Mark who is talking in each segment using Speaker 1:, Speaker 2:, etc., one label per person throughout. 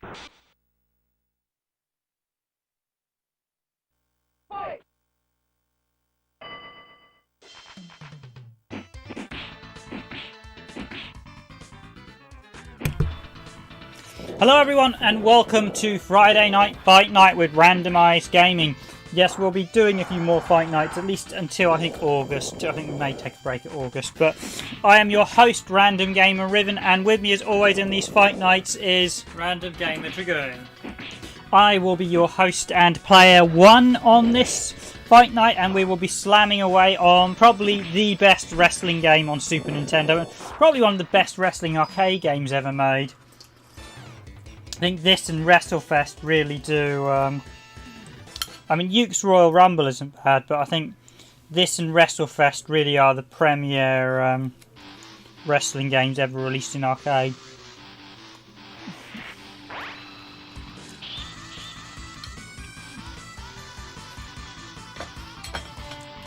Speaker 1: Hello everyone and welcome to Friday Night Fight Night with Randomised Gaming. Yes, we'll be doing a few more fight nights, at least until I think August. I think we may take a break at August. But I am your host, Random Gamer Riven, and with me as always in these fight nights is
Speaker 2: Random Gamer Dragoon.
Speaker 1: I will be your host and player one on this fight night, and we will be slamming away on probably the best wrestling game on Super Nintendo, and probably one of the best wrestling arcade games ever made. I think this and WrestleFest really do. I mean, Yuke's Royal Rumble isn't bad, but I think this and WrestleFest really are the premier wrestling games ever released in arcade.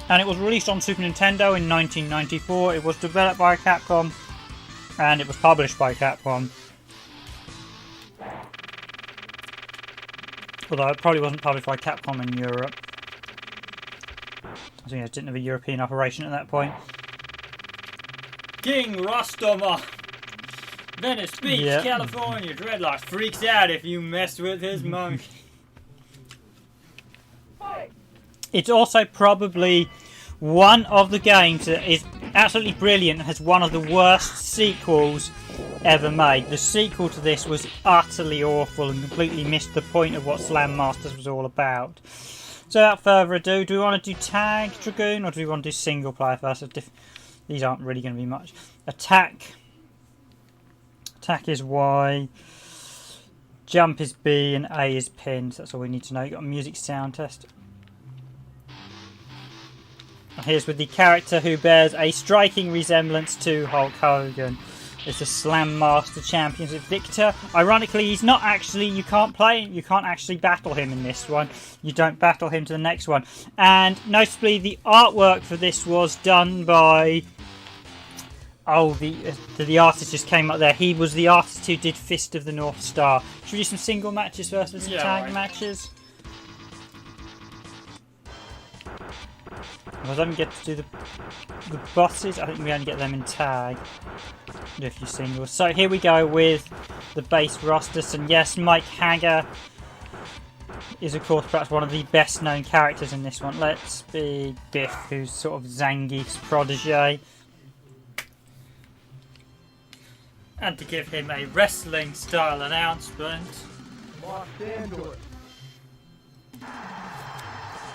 Speaker 1: And it was released on Super Nintendo in 1994. It was developed by Capcom, and it was published by Capcom. Although it probably wasn't published by Capcom in Europe. I think it didn't have a European operation at that point.
Speaker 2: King Rostoma, Venice Beach, California. Dreadlocks freaks out if you mess with his monkey.
Speaker 1: It's also probably one of the games that is absolutely brilliant and has one of the worst sequels ever made. The sequel to this was utterly awful and completely missed the point of what Slam Masters was all about. So without further ado, do we want to do tag Dragoon or do we want to do single player first? These aren't really going to be much. Attack is Y, jump is B, and A is pin. So that's all we need to know. You've got a music sound test. Here's with the character who bears a striking resemblance to Hulk Hogan. It's the Slam Master Championship victor. Ironically, he's not actually, you can't actually battle him in this one. You don't battle him to the next one. And notably, the artwork for this was done by, the artist just came up there. He was the artist who did Fist of the North Star. Should we do some single matches versus some tag matches? I don't get to do the bosses. I think we only get them in tag. Do a few singles. So here we go with the base roster. And yes, Mike Hager is of course perhaps one of the best known characters in this one. Let's be Biff, who's sort of Zangief's protege.
Speaker 2: And to give him a wrestling style announcement.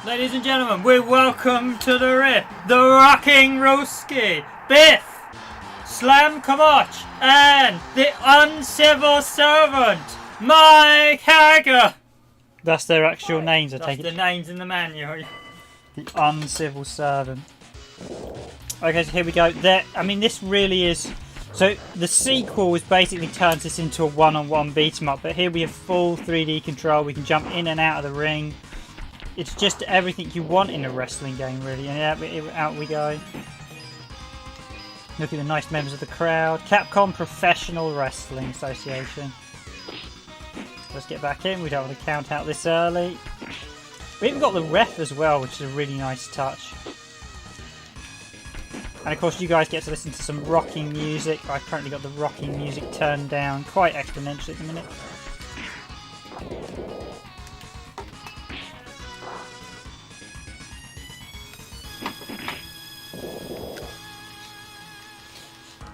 Speaker 2: Ladies and gentlemen, we welcome to the ring the Rocking Roski, Biff, Slam Kamach, and the Uncivil Servant, Mike Hager.
Speaker 1: That's their actual names, I take it.
Speaker 2: That's the names in the manual.
Speaker 1: The Uncivil Servant. Okay, so here we go. This really is... So the sequel was basically turns this into a one-on-one beat-em-up, but here we have full 3D control. We can jump in and out of the ring. It's just everything you want in a wrestling game, really. And out we go. Look at the nice members of the crowd. Capcom Professional Wrestling Association. Let's get back in. We don't want to count out this early. We even got the ref as well, which is a really nice touch. And of course, you guys get to listen to some rocking music. I've currently got the rocking music turned down quite exponentially at the minute.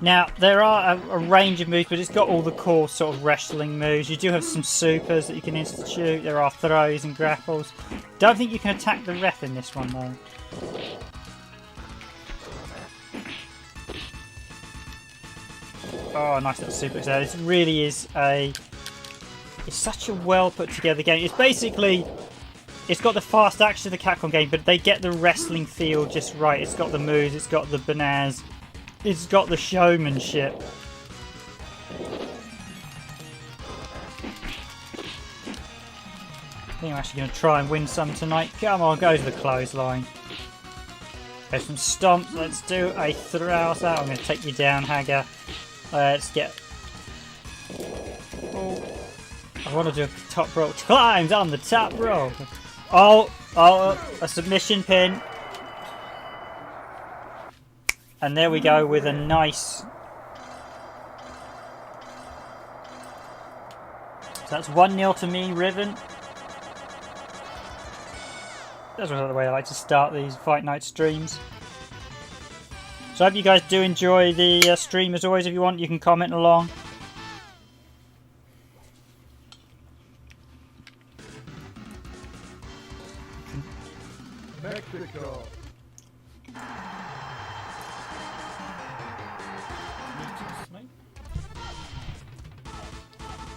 Speaker 1: Now, there are a range of moves, but it's got all the core sort of wrestling moves. You do have some supers that you can institute. There are throws and grapples. Don't think you can attack the ref in this one, though. Oh, nice little super there. This really is it's such a well put together game. It's basically... It's got the fast action of the Capcom game, but they get the wrestling feel just right. It's got the moves, it's got the bananas. It's got the showmanship. I think I'm actually going to try and win some tonight. Come on, go to the clothesline. Go some stomps. Let's do a throw out. I'm going to take you down, Hager. Let's get... Oh, want to do a top rope. Climbs on the top rope. Oh, a submission pin. And there we go with a nice... So that's 1-0 to me, Riven. That's the way I like to start these Fight Night streams. So I hope you guys do enjoy the stream. As always, if you want, you can comment along.
Speaker 3: Mexico.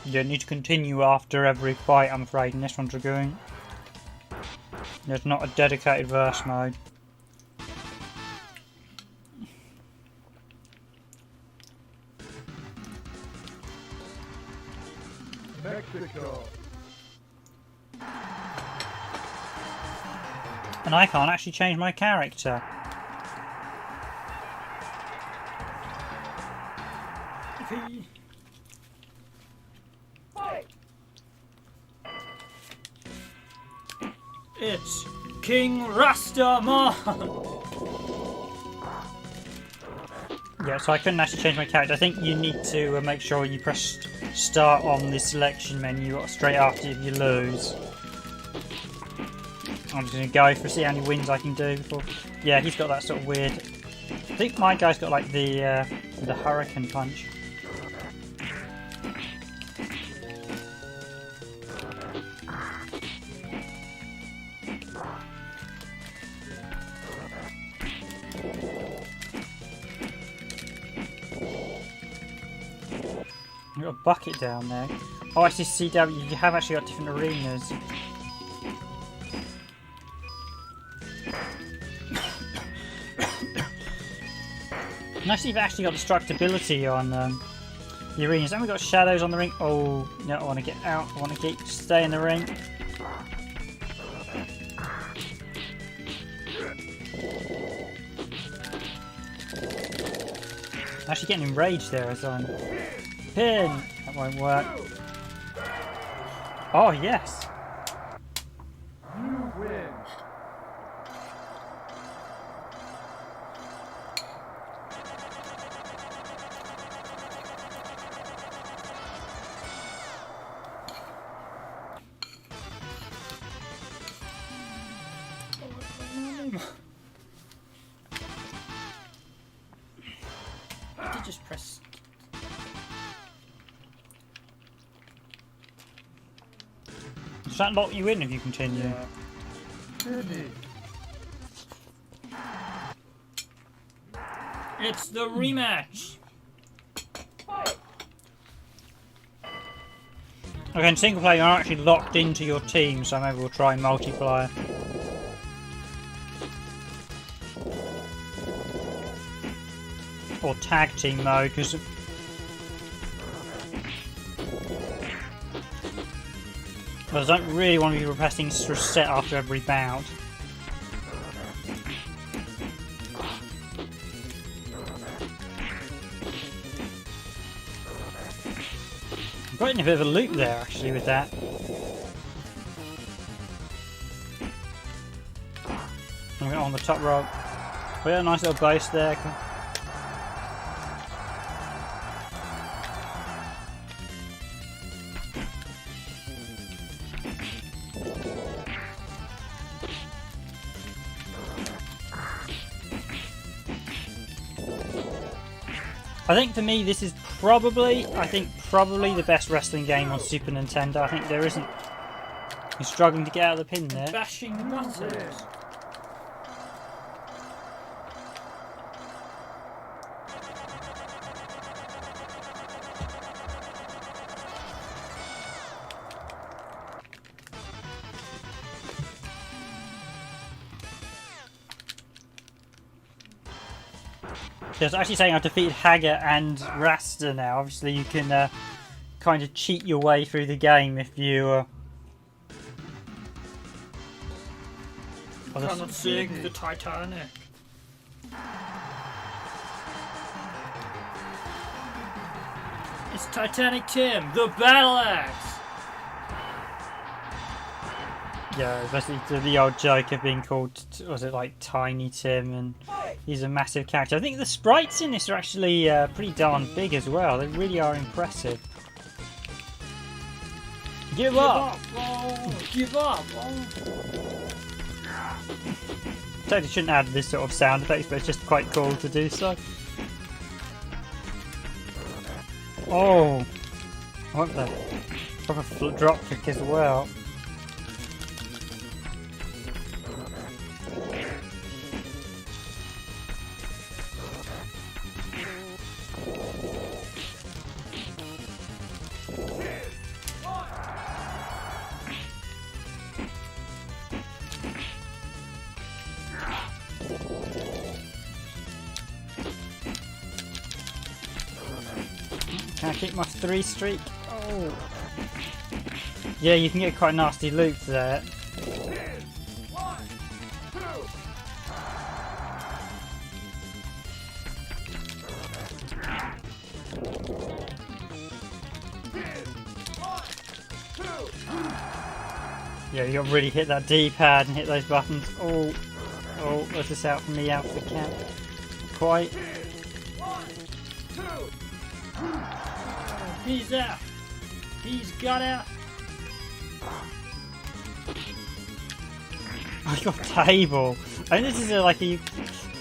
Speaker 1: You don't need to continue after every fight, I'm afraid, in this one, Dragoon. There's not a dedicated verse mode.
Speaker 3: Mexico.
Speaker 1: And I can't actually change my character.
Speaker 2: It's King Rastaman!
Speaker 1: Yeah, so I couldn't actually change my character. I think you need to make sure you press start on the selection menu straight after if you lose. I'm just going to go for see how many wins I can do before. Yeah, he's got that sort of weird... I think my guy's got like the hurricane punch. You've got a bucket down there. Oh, I see CW, you have actually got different arenas. Nice you've actually got destructibility on the arenas. And we've got shadows on the ring. Oh, no, I want to get out. I want to stay in the ring. I'm actually getting enraged there as I'm... Pin! That won't work. Oh, yes!
Speaker 3: You win.
Speaker 2: I did just press...
Speaker 1: Does that lock you in if you continue?
Speaker 2: It's the rematch!
Speaker 1: Okay, in single player you're actually locked into your team, so maybe we'll try multiplayer. Or tag team mode, because I don't really want to be requesting reset after every bout. I'm got in a bit of a loop there actually with that. I'm on the top rope. We got a nice little base there. I think for me this is probably the best wrestling game on Super Nintendo. I think there isn't... You're struggling to get out of the pin there.
Speaker 2: Bashing buttons!
Speaker 1: It's actually saying I've defeated Hager and Rasta now. Obviously you can kind of cheat your way through the game if you...
Speaker 2: Cannot sink the Titanic. It's Titanic Tim, the Battle Axe!
Speaker 1: Yeah, especially the old joke of being called, was it like Tiny Tim, and he's a massive character. I think the sprites in this are actually pretty darn big as well. They really are impressive. Give up!
Speaker 2: Give up!
Speaker 1: Totally shouldn't add this sort of sound effects, but it's just quite cool to do so. Oh! What the? Proper drop kick as well. Can I keep my 3 streak? Oh! Yeah, you can get quite nasty loot there. Yeah, you got to really hit that D-pad and hit those buttons. Oh, oh, what's this out for me out for the camp? Quite.
Speaker 2: He's out. He's got out.
Speaker 1: I got table. I think this is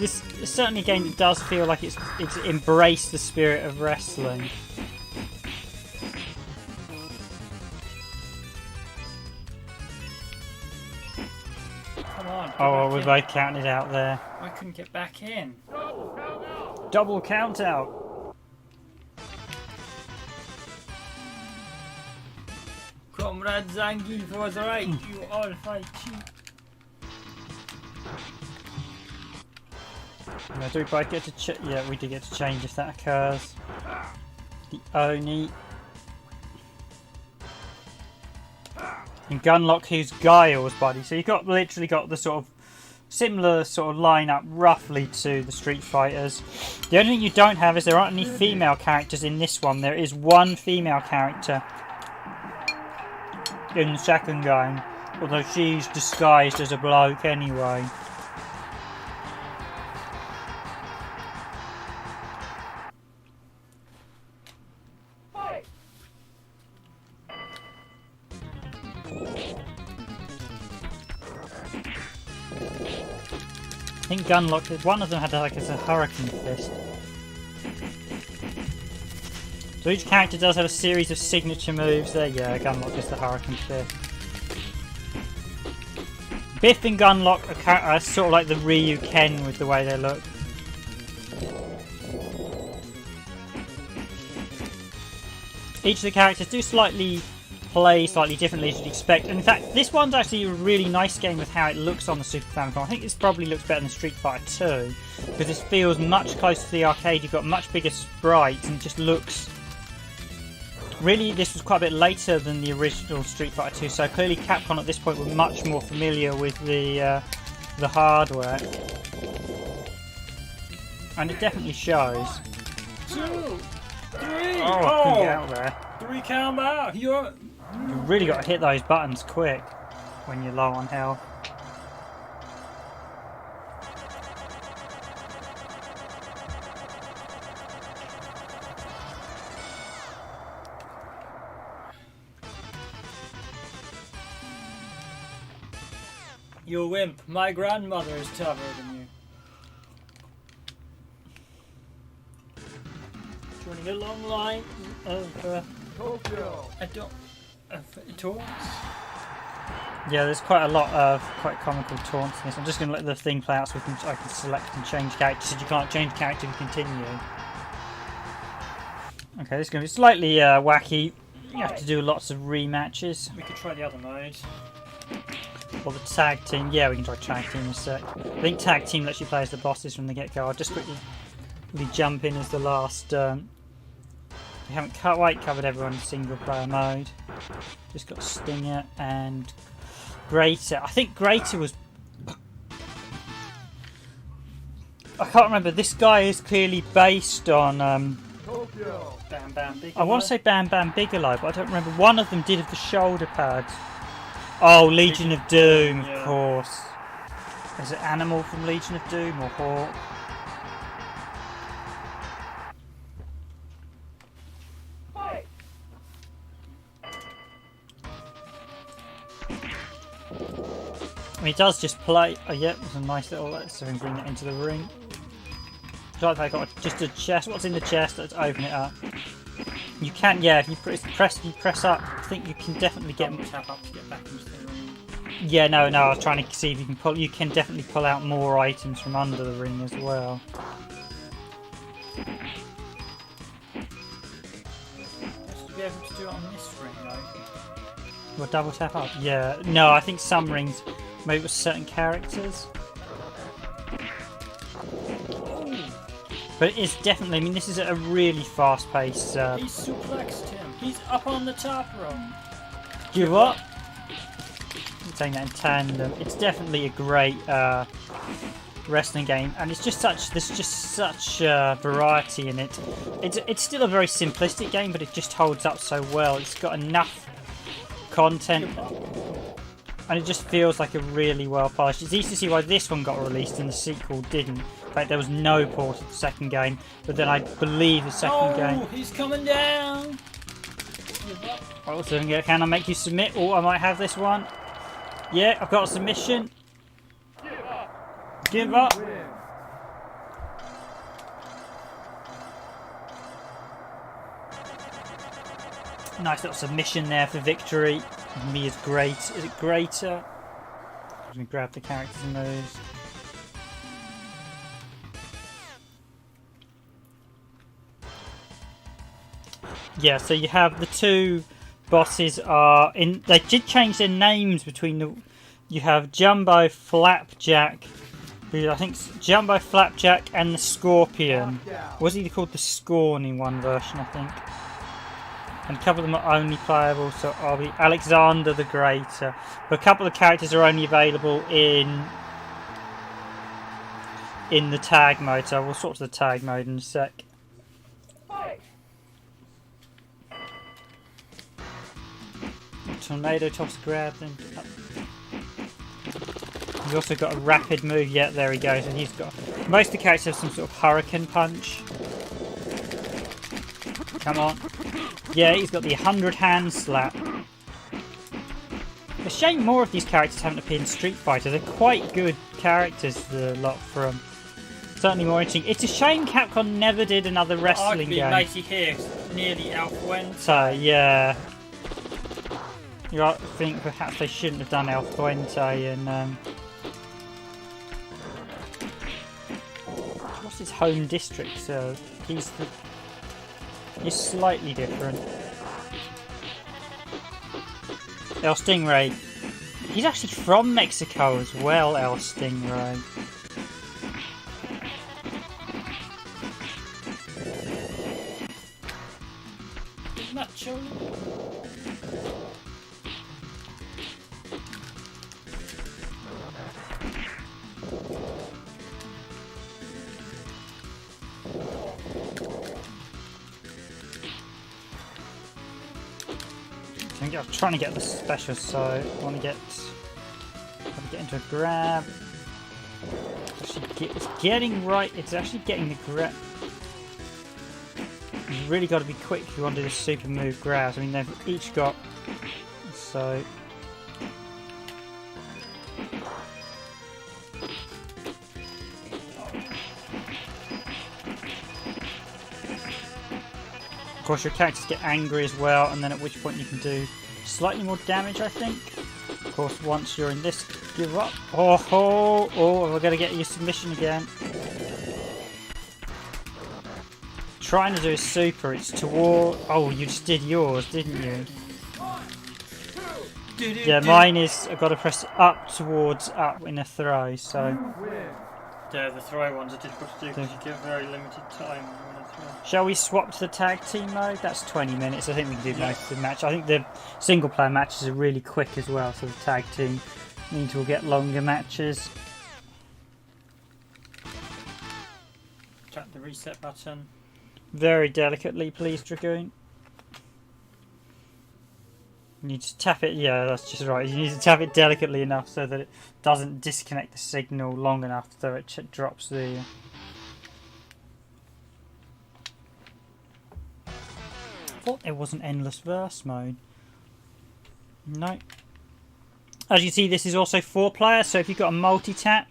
Speaker 1: this is certainly a game that does feel like it's embraced the spirit of wrestling.
Speaker 2: Come on.
Speaker 1: Oh, we both counted out there.
Speaker 2: I couldn't get back in.
Speaker 1: Double count out.
Speaker 2: Comrade Zangief was right. You all fight cheap.
Speaker 1: Now, do we both get to yeah, we do get to change if that occurs. The Oni. And Gunlock, who's Guile's buddy. So you've literally got the sort of similar sort of lineup roughly to the Street Fighters. The only thing you don't have is there aren't any female characters in this one. There is one female character in the second game, although she's disguised as a bloke anyway. I think Gunlock, one of them had like a Hurricane Fist. So each character does have a series of signature moves there. Yeah, Gunlock is the Hurricane Fist. Biff and Gunlock are sort of like the Ryu Ken with the way they look. Each of the characters do play slightly differently as you'd expect. And in fact, this one's actually a really nice game with how it looks on the Super Famicom. I think this probably looks better than Street Fighter 2 because this feels much closer to the arcade. You've got much bigger sprites and it just looks... Really, this was quite a bit later than the original Street Fighter 2, so clearly Capcom at this point were much more familiar with the hardware. And it definitely shows.
Speaker 2: 2, 3.
Speaker 1: Oh, couldn't get out there.
Speaker 2: 3 count out.
Speaker 1: You really got to hit those buttons quick when you're low on health.
Speaker 2: You wimp. My grandmother is tougher than you. Joining a long line of taunts.
Speaker 1: Yeah, there's quite a lot of quite comical taunts in this. I'm just going to let the thing play out so I can select and change characters. So you can't change character and continue. Okay, this is going to be slightly wacky. You have to do lots of rematches.
Speaker 2: We could try the other mode.
Speaker 1: Or the tag team. Yeah, we can try tag team in a sec. I think tag team lets you play as the bosses from the get-go. I'll just quickly jump in as the last... we haven't quite covered everyone in single player mode. Just got Stinger and Greater. I think Greater was... I can't remember. This guy is clearly based on...
Speaker 2: Bam Bam Bigelow.
Speaker 1: I want to say Bam Bam Bigelow, but I don't remember. One of them did have the shoulder pads. Oh, Legion of Doom,
Speaker 2: Yeah.
Speaker 1: of course. Is it Animal from Legion of Doom or Hawk? I mean, it does just play. Oh, yeah, it was a nice little. Let's bring it into the ring. So I got just a chest. What's in the chest? Let's open it up. You can, yeah. If you press up, I think you can definitely get.
Speaker 2: Tap up to get back into the room.
Speaker 1: Yeah, no. I was trying to see if you can pull. You can definitely pull out more items from under the ring as well.
Speaker 2: Should be able to do it on this ring though.
Speaker 1: Well, double tap up. Yeah. No, I think some rings, maybe with certain characters. But it is definitely. I mean, this is a really fast-paced.
Speaker 2: He suplexed him. He's up on the top rope.
Speaker 1: Give up. I'm saying that in tandem. It's definitely a great wrestling game, and it's just such. There's just such variety in it. It's still a very simplistic game, but it just holds up so well. It's got enough content, and it just feels like a really well polished. It's easy to see why this one got released and the sequel didn't. In fact, there was no port of the second game, but then I believe the second game.
Speaker 2: Oh, he's coming down.
Speaker 1: Oh, so can I make you submit? Oh, I might have this one. Yeah, I've got a submission. Give up.
Speaker 3: Win.
Speaker 1: Nice little submission there for victory. Me is great. Is it greater? I'm going to grab the characters and those. Yeah, so you have the two bosses are in. They did change their names between the. You have Jumbo Flapjack, who I think's Jumbo Flapjack and the Scorpion. Was he called the Scorn in one version? I think. And a couple of them are only playable, so I'll be Alexander the Greater. But a couple of characters are only available in the tag mode. So we'll sort the tag mode in a sec. Tornado toss grab then. He's also got a rapid move. Yeah, there he goes. And he's got most of the characters have some sort of hurricane punch. Come on. Yeah, he's got the 100 hand slap. A shame more of these characters haven't appeared in Street Fighter. They're quite good characters, the lot from. Certainly more interesting. It's a shame Capcom never did another wrestling game.
Speaker 2: Mighty here, nearly Alfuente.
Speaker 1: So, yeah. I think perhaps they shouldn't have done El Fuente and what's his home district? So he's slightly different. El Stingray. He's actually from Mexico as well, El Stingray.
Speaker 2: Nacho.
Speaker 1: I'm trying to get the special, so I want to get into a grab. It's getting right. It's actually getting the grab. You've really got to be quick if you want to do the super move grabs. I mean, they've each got so. Of course, your characters get angry as well, and then at which point you can do slightly more damage, I think. Of course, once you're in this, give up. Oh, we're going to get your submission again. Trying to do a super, it's toward. Oh, you just did yours, didn't you? Yeah, mine is. I've got to press up towards up in a throw, so.
Speaker 2: Yeah, the throw ones are difficult to do because you get very limited time when I throw.
Speaker 1: Shall we swap to the tag team mode? That's 20 minutes. I think we can do most of the match. I think the single player matches are really quick as well, so the tag team means we'll get longer matches.
Speaker 2: Tap the reset button.
Speaker 1: Very delicately, please, Dragoon. You need to tap it, yeah, that's just right. You need to tap it delicately enough so that it doesn't disconnect the signal long enough so it drops the... I thought there was an endless verse mode. No. As you see, this is also 4-player, so if you've got a multi-tap...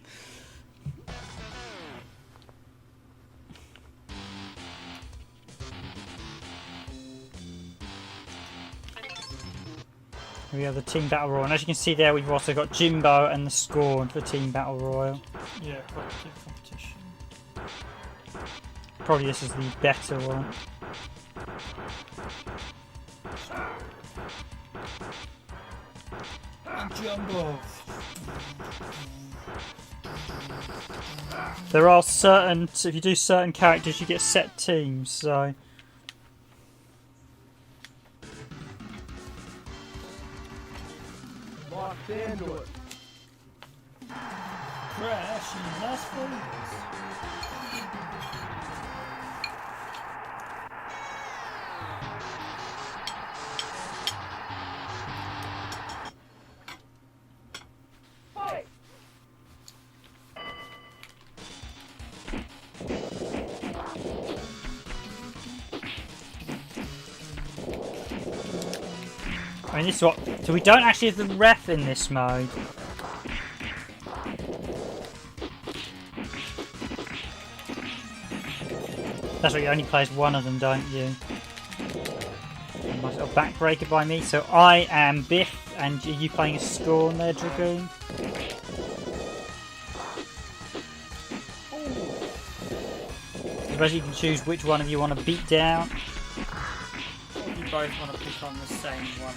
Speaker 1: We have the Team Battle Royal, and as you can see there, we've also got Jimbo and the Scorn for Team Battle Royal.
Speaker 2: Yeah, quite a good competition.
Speaker 1: Probably this is the better one.
Speaker 2: And Jumbo.
Speaker 1: There are certain, so if you do certain characters, you get set teams, so...
Speaker 3: Locked into it.
Speaker 2: Crash in Las Vegas.
Speaker 1: I mean, this is what. So we don't actually have the ref in this mode. That's right, you only play as one of them, don't you? Nice little backbreaker by me. So I am Biff, and are you playing a Scorn there, Dragoon? I suppose you can choose which one of you want to beat down.
Speaker 2: You both want to pick on the same one,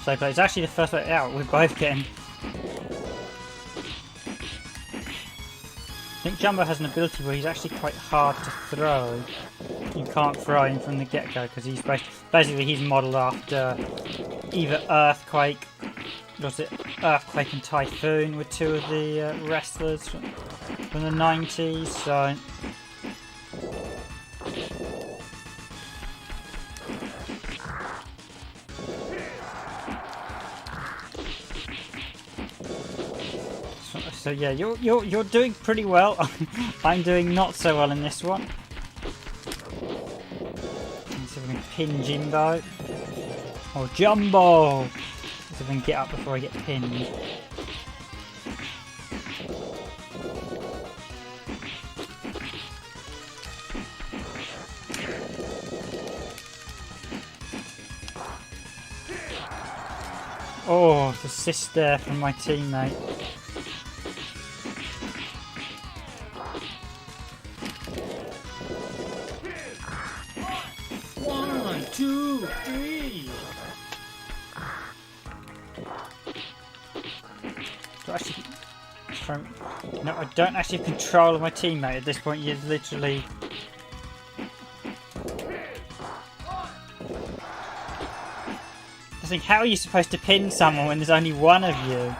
Speaker 1: So it's actually the first way out. We're both getting. I think Jumbo has an ability where he's actually quite hard to throw. You can't throw him from the get-go because he's basically he's modelled after either Earthquake, was it Earthquake and Typhoon were two of the wrestlers from the 90s. So. So yeah, you're doing pretty well. I'm doing not so well in this one. Let's see if we can pin Jimbo. Or Jumbo! Let's see if we can get up before I get pinned. Oh, the assist there from my teammate. No, I don't actually have control of my teammate at this point. You're literally... I think, how are you supposed to pin someone when there's only one of you?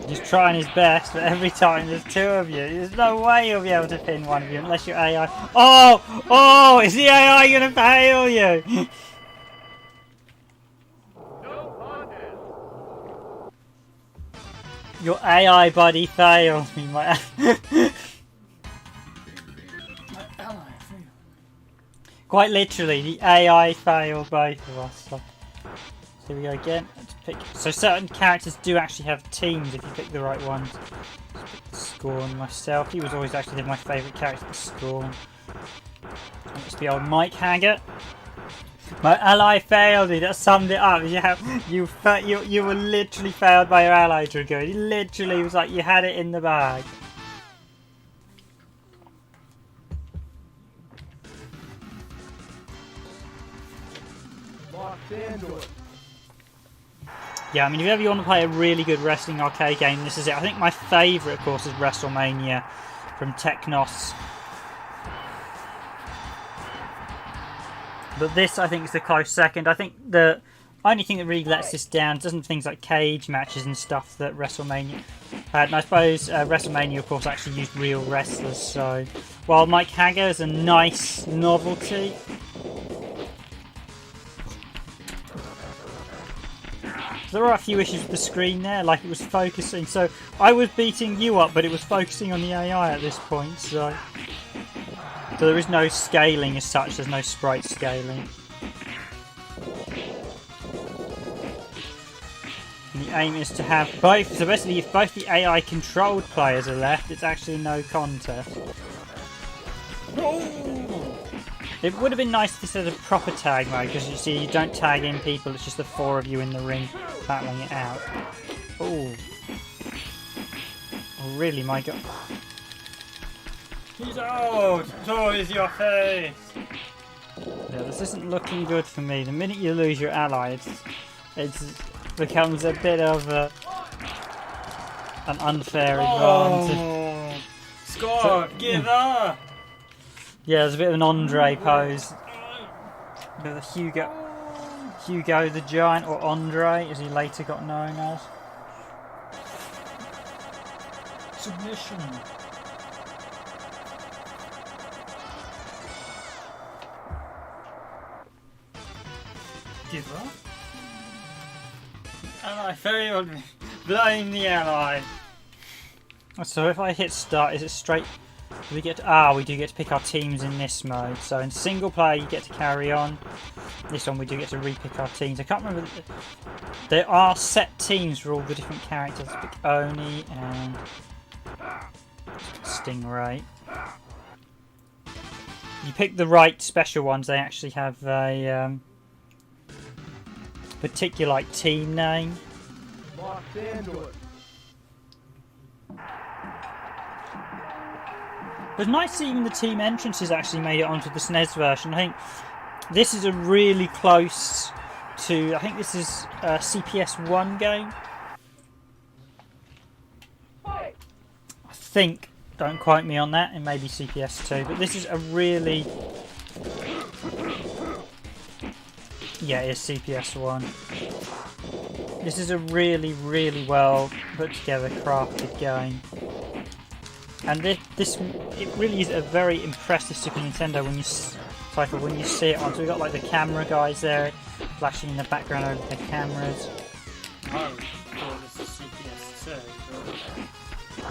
Speaker 1: He's trying his best, but every time there's two of you, there's no way you'll be able to pin one of you unless you're AI. Oh! Oh! Is the AI gonna fail you? Your AI buddy failed me, my Quite literally, the AI failed both of us. So here we go again. Let's pick. So certain characters do actually have teams if you pick the right ones. Scorn myself. He was always actually my favourite character, Scorn. It's the old Mike Haggart. My ally failed me. That summed it up. You were literally failed by your ally, Dragoon. He literally was like you had it in the bag.
Speaker 3: Locked into it.
Speaker 1: Yeah, I mean, if ever you want to play a really good wrestling arcade game, this is it. I think my favourite, of course, is WrestleMania from Technos. But this, I think, is the close second. I think the Only thing that really lets this down doesn't things like cage matches and stuff that WrestleMania had. And I suppose WrestleMania, of course, actually used real wrestlers. So while Mike Hager is a nice novelty, there are a few issues with the screen there, like it was focusing. So I was beating you up, but it was focusing on the AI at this point. So there is no scaling as such. There's no sprite scaling. And the aim is to have both. So basically, if both the AI controlled players are left, it's actually no contest. It would have been nice if this had a proper tag mode, because you see, you don't tag in people, it's just the 4 of you in the ring battling it out. Oh. Oh, really, my god.
Speaker 2: He's out! So is your face!
Speaker 1: Yeah, this isn't looking good for me. The minute you lose your ally, it becomes a bit of an unfair advantage.
Speaker 2: Oh, Scott, give up!
Speaker 1: Yeah, there's a bit of an Andre pose. A bit of the Hugo the Giant, or Andre, as he later got known as.
Speaker 2: Submission. Give up? Ally failed me. Blame the ally.
Speaker 1: So if I hit start, is it straight? Do we get to, we do get to pick our teams in this mode. So in single player you get to carry on. This one we do get to re-pick our teams. I can't remember. There are set teams for all the different characters. Pick Oni and Stingray. You pick the right special ones. They actually have a particular like team name.
Speaker 3: Locked into it.
Speaker 1: It was nice that even the team entrances actually made it onto the SNES version. I think this is a really close to. I think this is a CPS 1 game. I think. Don't quote me on that. It may be CPS 2, but this is a really. Yeah, it is CPS 1. This is a really, really well put together, crafted game. And it really is a very impressive Super Nintendo when you see it on. So we've got like the camera guys there, flashing in the background over the cameras.
Speaker 2: Oh, this is CPS 2.
Speaker 1: I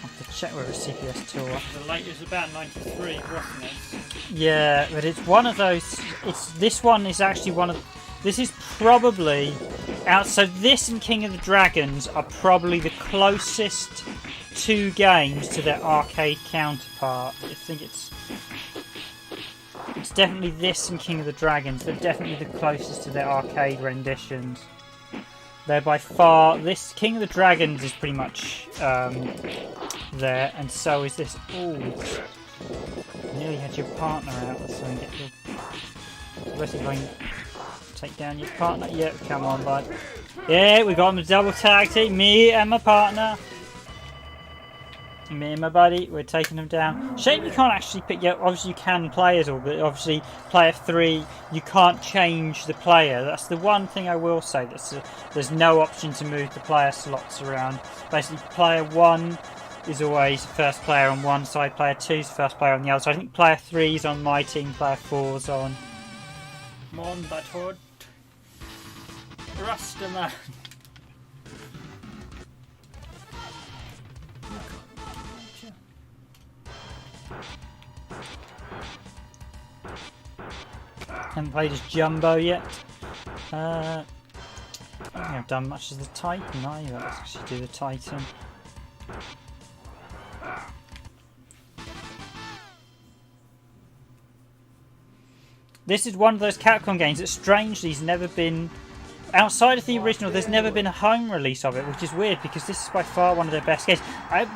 Speaker 1: have to check whether it's CPS 2 or.
Speaker 2: The latest about 93, wasn't it?
Speaker 1: Yeah, but it's one of those. This one is actually one of. This is probably out. So this and King of the Dragons are probably the closest 2 games to their arcade counterpart. I think it's definitely this and King of the Dragons. They're definitely the closest to their arcade renditions. They're by far. This King of the Dragons is pretty much there, and so is this. Ooh, nearly had your partner out. Let's try and get your. Basically going. Take down your partner. Yep, come on, bud. Yeah, we got him a double tag team. Me and my partner. Me and my buddy. We're taking them down. Shame you can't actually pick. Yeah, obviously you can play as all, but obviously player 3, you can't change the player. That's the one thing I will say. There's no option to move the player slots around. Basically, player 1 is always first player on one side. Player 2 is first player on the other. So I think player 3 is on my team. Player 4 is on.
Speaker 2: Come on, butthole. Rastaman.
Speaker 1: Haven't played as Jumbo yet. I don't think I've done much as the Titan either. Let's actually do the Titan. This is one of those Capcom games that strangely has never been, outside of the original, there's never been a home release of it, which is weird because this is by far one of their best games.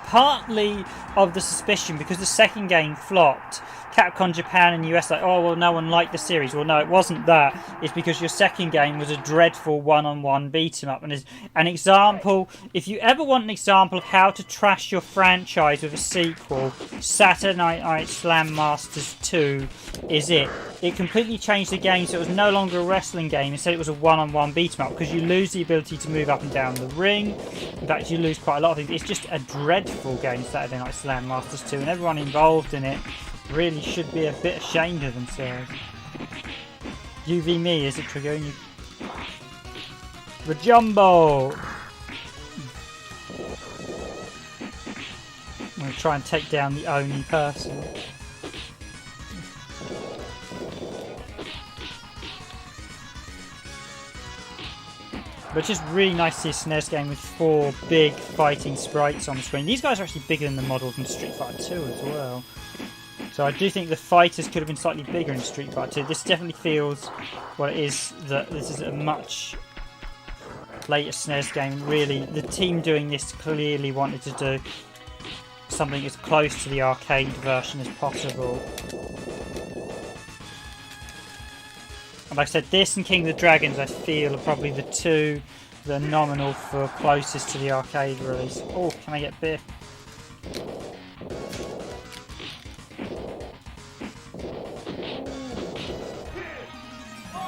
Speaker 1: Partly of the suspicion, because the second game flopped, Capcom Japan and US like, oh well, no one liked the series. Well, no, it wasn't that. It's because your second game was a dreadful one-on-one beat 'em up, and is an example. If you ever want an example of how to trash your franchise with a sequel, Saturday Night Slam Masters 2 is it. It completely changed the game, so it was no longer a wrestling game. Instead, it was a one-on-one beat 'em up because you lose the ability to move up and down the ring. In fact, you lose quite a lot of things. It's just a dreadful game, Saturday Night Slam Masters 2, and everyone involved in it really should be a bit ashamed of themselves. UV me, is it, Dragoon? The Jumbo! I'm going to try and take down the only person. But just really nice to see a SNES game with 4 big fighting sprites on the screen. These guys are actually bigger than the models in Street Fighter 2 as well. So I do think the fighters could have been slightly bigger in Street Fighter 2. This definitely feels what it is, that this is a much later SNES game. Really, the team doing this clearly wanted to do something as close to the arcade version as possible. And like I said, this and King of the Dragons, I feel, are probably the two that are nominal for closest to the arcade release. Oh, can I get Biff?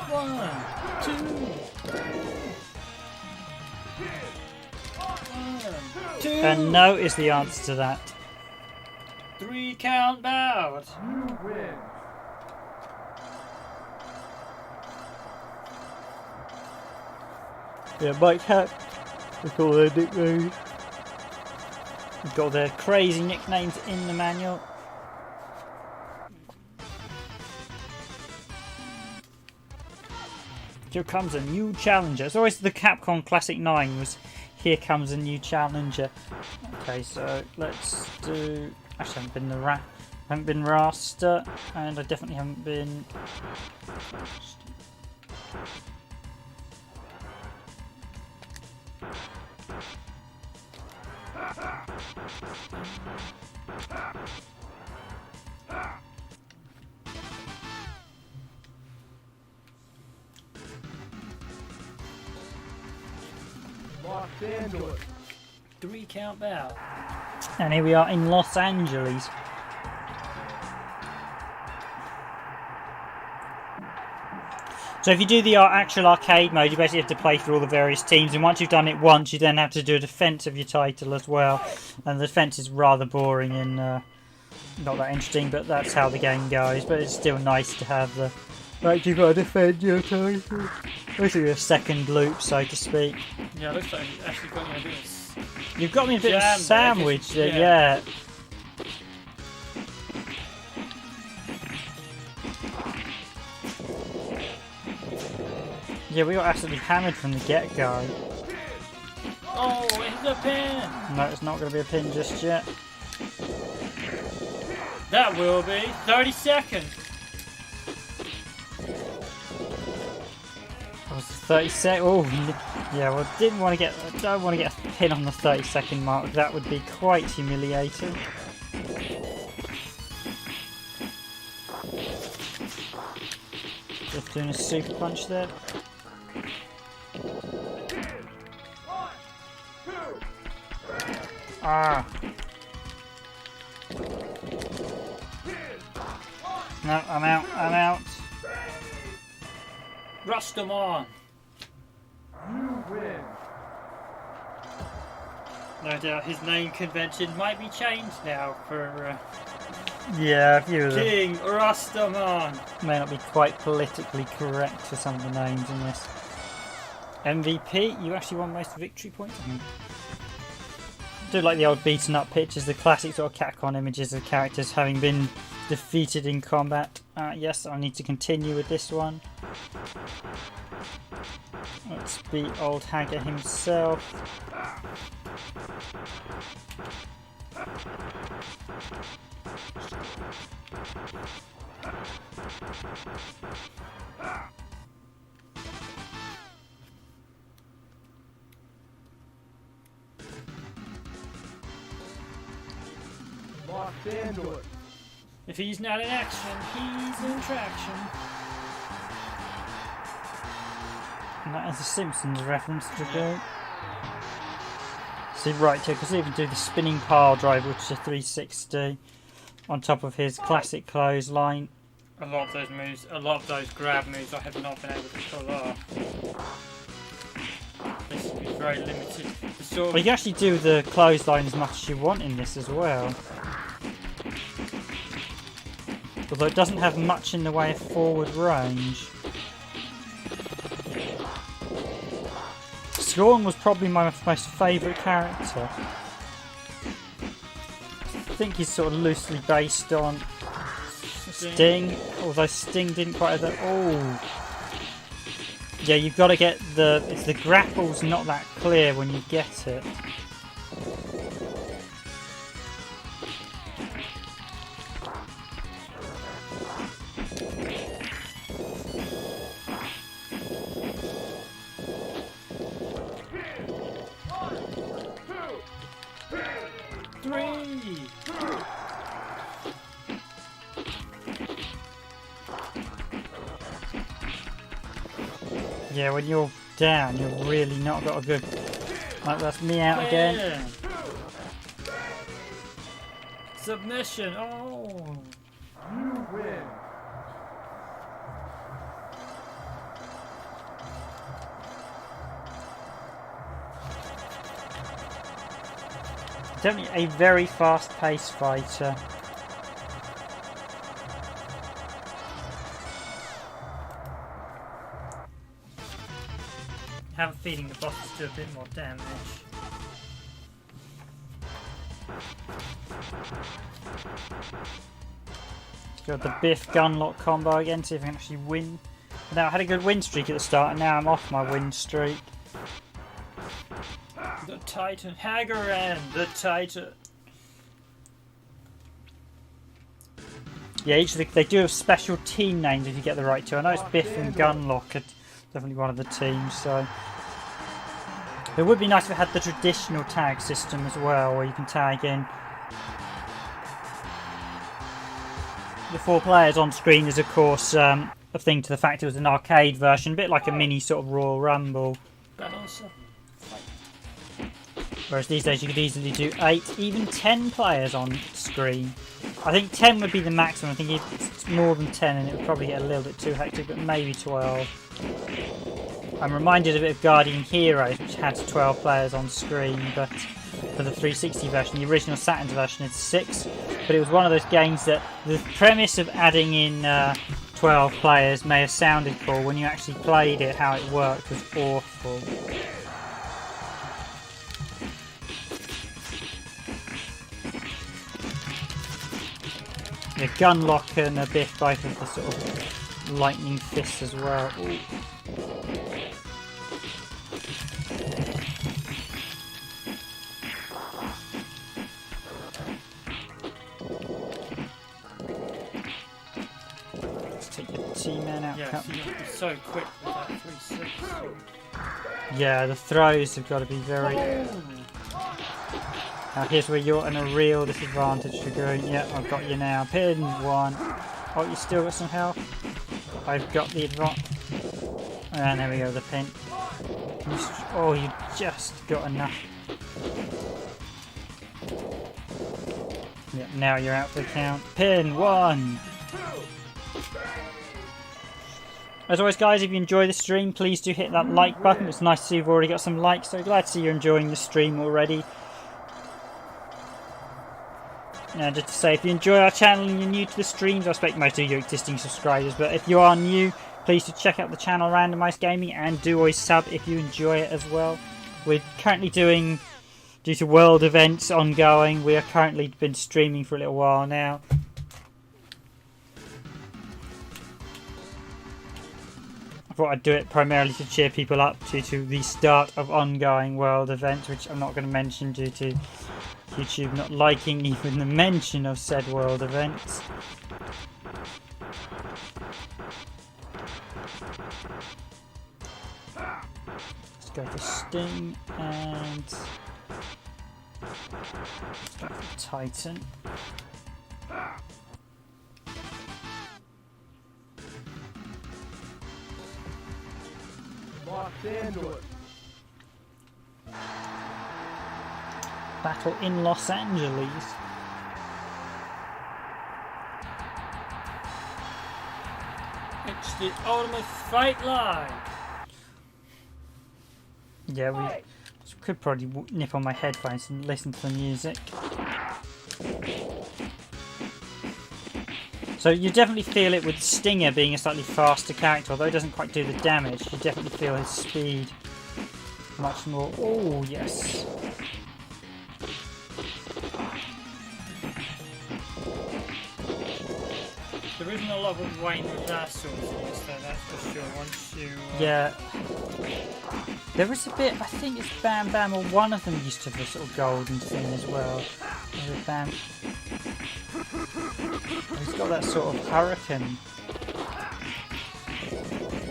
Speaker 2: One, two.
Speaker 1: And no is the answer to that.
Speaker 2: 3 count bout.
Speaker 3: You win.
Speaker 1: Yeah, Mike Hack. We've got their nicknames. We've got their crazy nicknames in the manual. Here comes a new challenger. It's always the Capcom Classic 9 was here comes a new challenger. Okay, so let's do. Actually, I haven't been Raster, and I definitely haven't been.
Speaker 3: Los Angeles.
Speaker 2: 3 count bout.
Speaker 1: And here we are in Los Angeles. So if you do the actual arcade mode, you basically have to play through all the various teams, and once you've done it once, you then have to do a defense of your title as well. And the defense is rather boring and not that interesting, but that's how the game goes. But it's still nice to have the... Like, you've got to defend your title. Basically a second loop, so to speak.
Speaker 2: Yeah, it looks like you actually got me a bit of...
Speaker 1: You've got me a bit of
Speaker 2: Jam,
Speaker 1: sandwich there,
Speaker 2: yeah.
Speaker 1: yeah. Yeah, we got absolutely hammered from the get-go.
Speaker 2: Oh, it's a pin!
Speaker 1: No, it's not going to be a pin just yet.
Speaker 2: That will be 30 seconds.
Speaker 1: That was 30 seconds. Oh, yeah. Well, don't want to get a pin on the 30-second mark. That would be quite humiliating. Just doing a super punch there. Ah. No, I'm out. I'm out.
Speaker 2: Rush them on.
Speaker 3: You win.
Speaker 2: No doubt his name convention might be changed now for
Speaker 1: Yeah, a few of them
Speaker 2: King Rastaman.
Speaker 1: may not be quite politically correct for some of the names in this. MVP, you actually won most victory points. I do like the old beaten up pictures, the classic sort of Capcom images of characters having been defeated in combat. Yes, I need to continue with this one. Let's beat old Hagger himself.
Speaker 3: Los Angeles.
Speaker 2: If he's not in action, he's in traction.
Speaker 1: And that is a Simpsons reference to go. See, right here, because he can do the spinning pile drive, which is a 360 on top of his classic clothesline.
Speaker 2: A lot of those moves, a lot of those grab moves I have not been able to pull off. This is very limited.
Speaker 1: Well, you can actually do the clothesline as much as you want in this as well. Although it doesn't have much in the way of forward range. Scorn was probably my most favourite character. I think he's sort of loosely based on Sting, although Sting didn't quite have that. Oh, yeah, you've got to get the grapple's not that clear when you get it. Yeah, when you're down, you've really not got a good... Like, that's me out again.
Speaker 2: Submission, oh!
Speaker 3: You win.
Speaker 1: Definitely a very fast-paced fighter.
Speaker 2: I have a feeling the bosses do a bit more damage.
Speaker 1: Got the Biff Gunlock combo again, see if I can actually win. Now I had a good win streak at the start, and now I'm off my win streak.
Speaker 2: The Titan, Hagaran, the Titan.
Speaker 1: Yeah, they do have special team names if you get the right two. I know it's Biff and Gunlock are definitely one of the teams, so... It would be nice if it had the traditional tag system as well, where you can tag in the 4 players on screen is, of course, a thing to the fact it was an arcade version, a bit like a mini sort of Royal Rumble.
Speaker 2: But also...
Speaker 1: Whereas these days you could easily do 8, even 10 players on screen. I think 10 would be the maximum. I think if it's more than 10 and it would probably get a little bit too hectic, but maybe 12. I'm reminded a bit of Guardian Heroes, which had 12 players on screen, but for the 360 version, the original Saturn version, it's 6. But it was one of those games that the premise of adding in 12 players may have sounded cool. When you actually played it, how it worked was awful. Yeah, Gunlock and a Biff both of the sort of lightning fists as well. Ooh. Let's take the T-Man out.
Speaker 2: Yeah, so you have to be so quick with that 360.
Speaker 1: Yeah, the throws have got to be very... Now here's where you're in a real disadvantage, Dragoon. Yep, I've got you now. Pin 1. Oh, you still got some health? I've got the advantage. And there we go, the pin. Oh, you just got enough. Yep, now you're out for the count. Pin 1. As always, guys, if you enjoy the stream, please do hit that like button. It's nice to see you've already got some likes, so glad to see you're enjoying the stream already. Now, just to say, if you enjoy our channel and you're new to the streams, I expect most of you are existing subscribers, but if you are new, please do check out the channel Randomised Gaming and do always sub if you enjoy it as well. We're currently doing, due to world events ongoing, we are currently been streaming for a little while now. I thought I'd do it primarily to cheer people up due to the start of ongoing world events, which I'm not going to mention due to YouTube not liking even the mention of said world events. Let's go for Sting and let's go for Titan.
Speaker 3: Angeles.
Speaker 1: Battle in Los Angeles.
Speaker 2: It's the ultimate fight line.
Speaker 1: Yeah, we could probably nip on my headphones and listen to the music. So you definitely feel it with Stinger being a slightly faster character, although it doesn't quite do the damage. You definitely feel his speed much more. Oh, yes.
Speaker 2: There isn't a lot of Wayne reversals in this, though, that's for sure. Once you.
Speaker 1: Yeah. There is a bit, I think it's Bam Bam, or one of them used to have a sort of golden thing as well. Bam. He's got that sort of hurricane.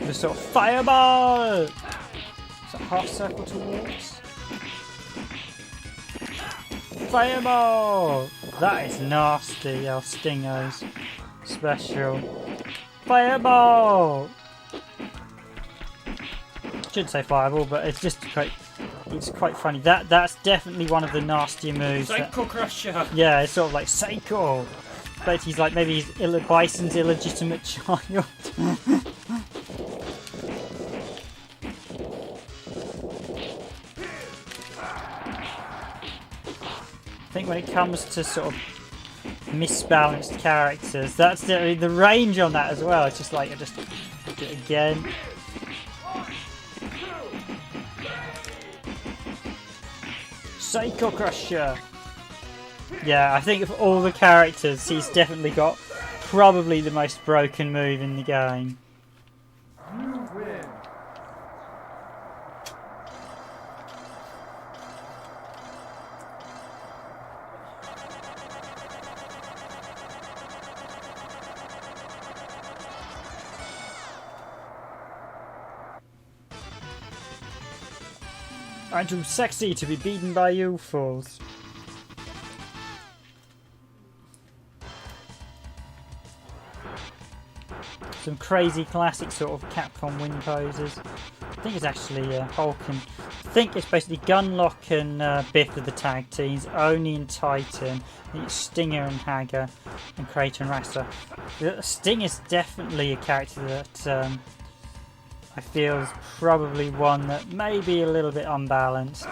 Speaker 1: The sort of fireball! Is that half circle towards? Fireball! That is nasty, El Stingo's special. Fireball! Shouldn't say fireball, but it's just quite funny. That's definitely one of the nastier moves.
Speaker 2: Psycho Crusher!
Speaker 1: Yeah, it's sort of like Seiko. But he's like, maybe he's Bison's illegitimate child. I think when it comes to sort of misbalanced characters, that's the range on that as well. It's just like, I just do it again. Psycho Crusher! Yeah, I think of all the characters, he's definitely got probably the most broken move in the game.
Speaker 3: You win.
Speaker 1: I'm too sexy to be beaten by you fools. Some crazy classic sort of Capcom win poses. I think it's actually Hulk and... I think it's basically Gunlock and Biff are the tag teams, Oni and Titan, I think it's Stinger and Hager, and Kratos and Rasta. Sting is definitely a character that I feel is probably one that may be a little bit unbalanced.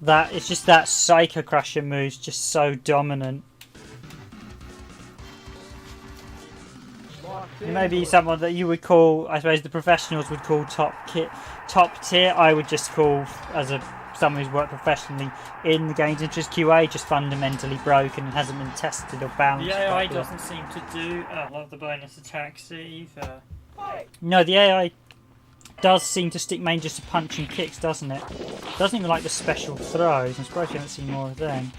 Speaker 1: That it's just that Psycho Crusher move's just so dominant. Maybe someone that you would call, I suppose the professionals would call top tier. I would just call, as someone who's worked professionally in the games industry, QA just fundamentally broken and hasn't been tested or balanced.
Speaker 2: The AI doesn't seem to do a lot of the bonus attacks either.
Speaker 1: No, the AI does seem to stick mainly just to punch and kicks, doesn't it? Doesn't even like the special throws. I'm surprised you haven't seen more of them.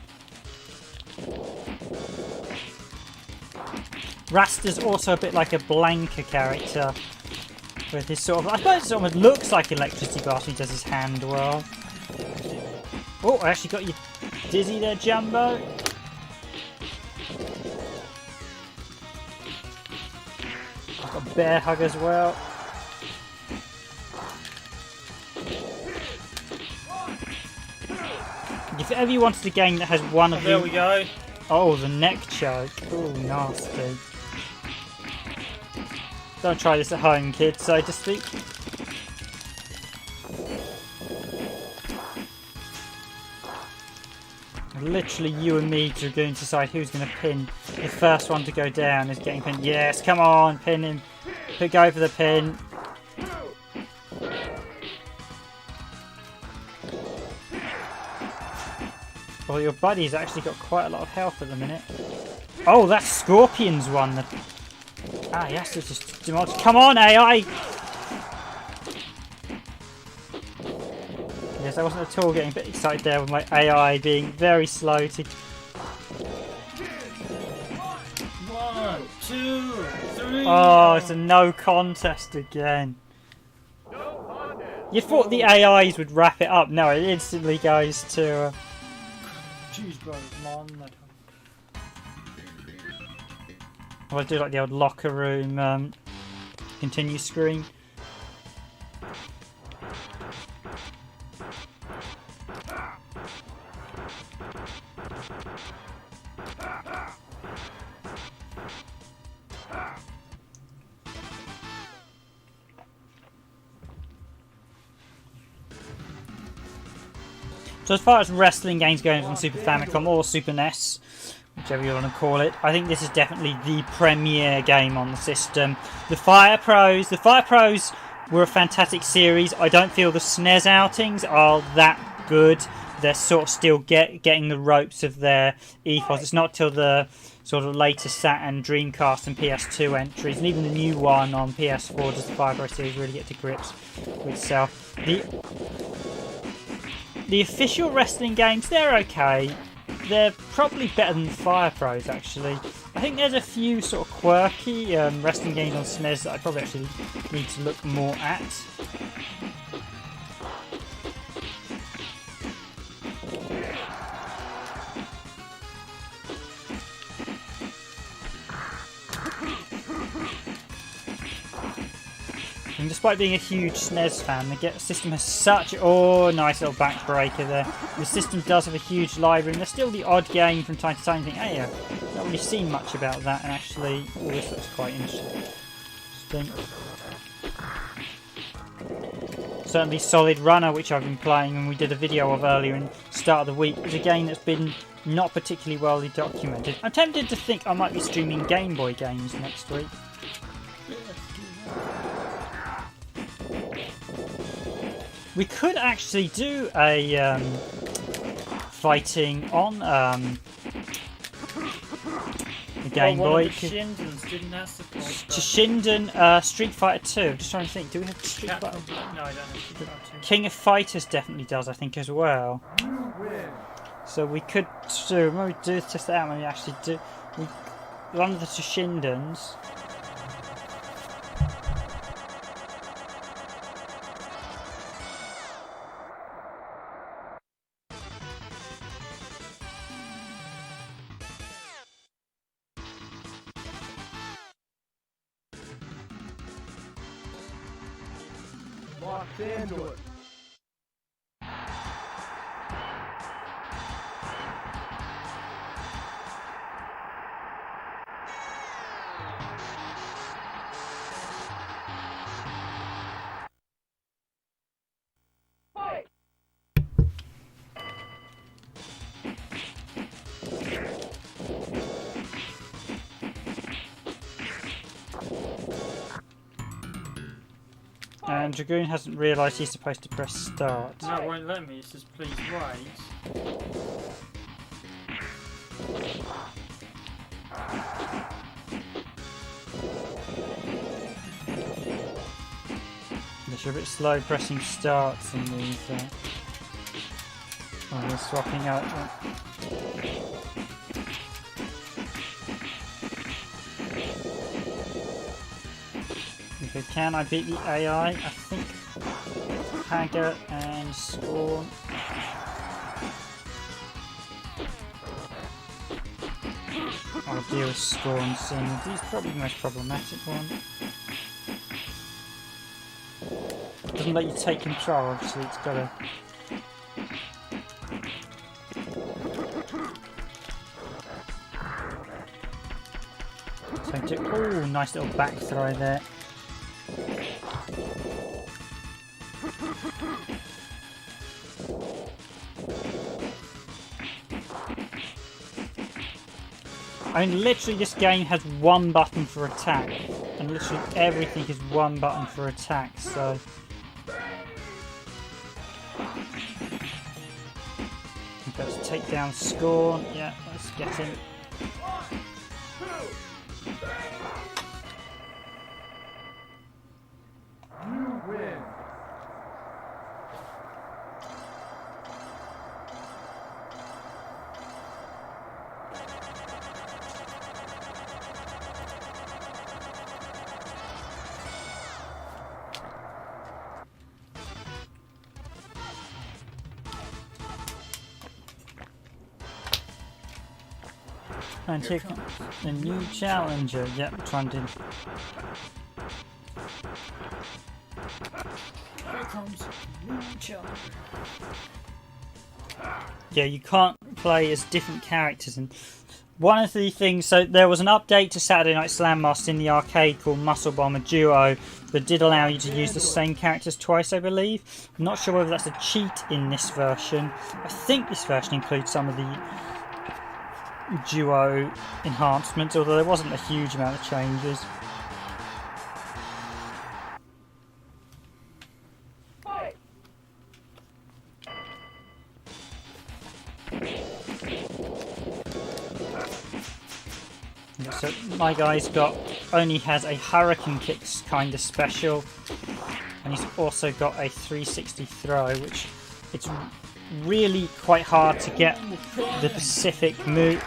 Speaker 1: Rasta's also a bit like a Blanca character, with his sort of, I suppose it almost looks like Electricity Blast when he does his hand well. Oh, I actually got you dizzy there, Jumbo. I've got Bear Hug as well. If ever you wanted a game that has one of
Speaker 2: There we go.
Speaker 1: Oh, the neck choke. Oh, nasty. Don't try this at home, kids, so to speak. Literally you and me, Dragoon, decide who's going to pin. The first one to go down is getting pinned. Yes, come on, pin him. Go for the pin. Well, your buddy's actually got quite a lot of health at the minute. Oh, that Scorpion's one. Ah, he has to just demolish. Come on, AI! Yes, I wasn't at all getting a bit excited there with my AI being very slow to...
Speaker 2: 1, 2, 3.
Speaker 1: Oh, it's a no contest again. You thought the AIs would wrap it up. No, it instantly goes to...
Speaker 2: Cheeseburgers, man.
Speaker 1: Well, I do like the old locker room continue screen. So as far as wrestling games go on Super Famicom or Super NES, whichever you want to call it, I think this is definitely the premier game on the system. The Fire Pros were a fantastic series. I don't feel the SNES outings are that good. They're sort of still getting the ropes of their ethos. It's not till the sort of later Saturn, Dreamcast and PS2 entries, and even the new one on PS4 does the Fire Pro series really get to grips with itself. The official wrestling games, they're okay. They're probably better than the Fire Pros, actually. I think there's a few sort of quirky wrestling games on SNES that I probably actually need to look more at. And despite being a huge SNES fan, the system has such... Oh, nice little backbreaker there. The system does have a huge library, and there's still the odd game from time to time. You think, hey, I've not really seen much about that, and actually, oh, this looks quite interesting. Certainly Solid Runner, which I've been playing and we did a video of earlier in the start of the week, is a game that's been not particularly well documented. I'm tempted to think I might be streaming Game Boy games next week. We could actually do a fighting on the Game Boy. Shinden Street Fighter 2. I'm just trying to think. Do we have Street Fighter?
Speaker 2: No, I don't have Street Fighter 2.
Speaker 1: King of Fighters definitely does, I think, as well. So we could do. When we do test that out, when we actually do one of the Shindens.
Speaker 3: Locked into it.
Speaker 1: And Dragoon hasn't realised he's supposed to press start.
Speaker 2: No, it won't let me. It says please wait.
Speaker 1: They're a bit slow pressing starts in these. Oh, they're swapping out. Okay, can I beat the AI? I think Haggart and Spawn. I'll deal with Spawn soon. He's probably the most problematic one. Doesn't let you take control, obviously it's gotta... Oh, nice little back throw there. I mean, literally this game has one button for attack, and literally everything is one button for attack, so... Let's take down Scorn, yeah, let's get him.
Speaker 3: You win.
Speaker 1: And here comes the new challenger. Yep, trying to...
Speaker 2: Here comes new challenger.
Speaker 1: Yeah, you can't play as different characters, and one of the things, so there was an update to Saturday Night Slam Master in the arcade called Muscle Bomber Duo that did allow you to use the same characters twice, I believe. I'm not sure whether that's a cheat in this version. I think this version includes some of the Duo enhancements, although there wasn't a huge amount of changes. So my guy's only has a Hurricane Kicks kind of special, and he's also got a 360 throw, which it's really quite hard to get the specific move.